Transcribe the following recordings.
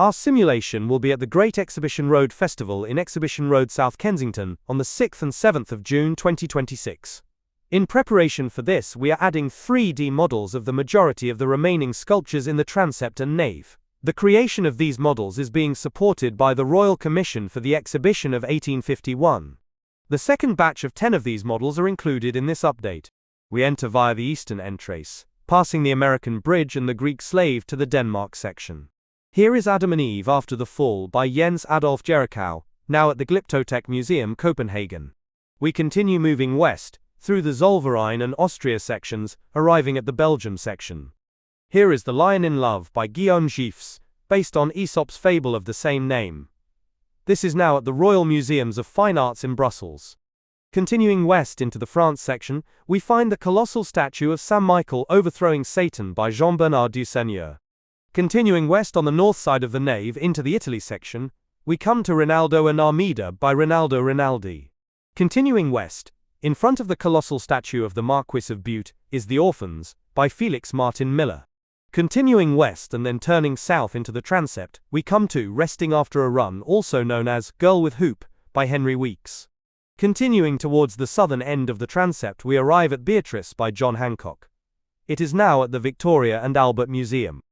Our simulation will be at the Great Exhibition Road Festival in Exhibition Road, South Kensington, on the 6th and 7th of June 2026. In preparation for this, we are adding 3D models of the majority of the remaining sculptures in the transept and nave. The creation of these models is being supported by the Royal Commission for the Exhibition of 1851. The second batch of 10 of these models are included in this update. We enter via the eastern entrance, passing the American Bridge and the Greek Slave to the Denmark section. Here is Adam and Eve After the Fall by Jens A Jerichau, now at the Glyptotek Museum, Copenhagen. We continue moving west, through the Zollverein and Austria sections, arriving at the Belgium section. Here is The Lion in Love by Guillaume Geefs, based on Aesop's fable of the same name. This is now at the Royal Museums of Fine Arts in Brussels. Continuing west into the France section, we find the colossal statue of Saint Michael overthrowing Satan by Jean-Bernard Duseigneur. Continuing west on the north side of the nave into the Italy section, we come to Rinaldo and Armida by Rinaldo Rinaldi. Continuing west, in front of the colossal statue of the Marquis of Bute, is The Orphans, by Felix Martin Miller. Continuing west and then turning south into the transept, we come to Resting After a Run, also known as Girl with Hoop, by Henry Weeks. Continuing towards the southern end of the transept, we arrive at Beatrice by John Hancock. It is now at the Victoria and Albert Museum.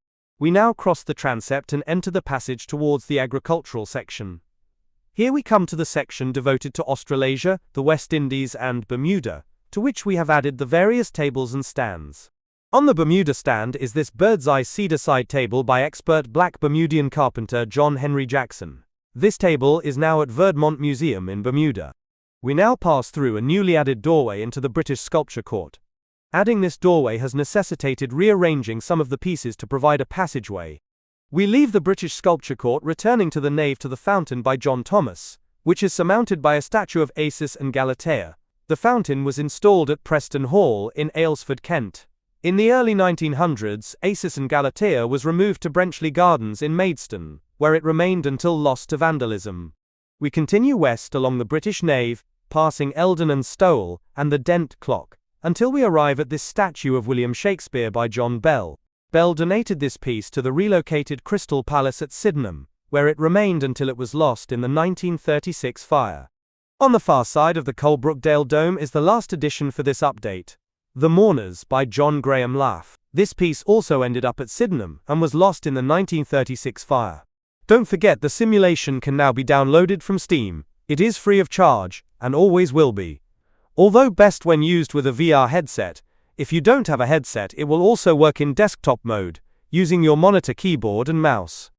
We now cross the transept and enter the passage towards the agricultural section. Here we come to the section devoted to Australasia, the West Indies and Bermuda, to which we have added the various tables and stands. On the Bermuda stand is this Birdseye Cedar side table by expert black Bermudian carpenter John Henry Jackson. This table is now at Verdmont Museum in Bermuda. We now pass through a newly added doorway into the British Sculpture Court. Adding this doorway has necessitated rearranging some of the pieces to provide a passageway. We leave the British Sculpture Court, returning to the nave to the fountain by John Thomas, which is surmounted by a statue of Acis and Galatea. The fountain was installed at Preston Hall in Aylesford, Kent. In the early 1900s, Acis and Galatea was removed to Brenchley Gardens in Maidstone, where it remained until lost to vandalism. We continue west along the British nave, passing Eldon and Stowell and the Dent clock, until we arrive at this statue of William Shakespeare by John Bell. Bell donated this piece to the relocated Crystal Palace at Sydenham, where it remained until it was lost in the 1936 fire. On the far side of the Coalbrookdale Dome is the last addition for this update, The Mourners by John Graham Lough. This piece also ended up at Sydenham and was lost in the 1936 fire. Don't forget, the simulation can now be downloaded from Steam. It is free of charge, and always will be. Although best when used with a VR headset, if you don't have a headset, it will also work in desktop mode, using your monitor, keyboard and mouse.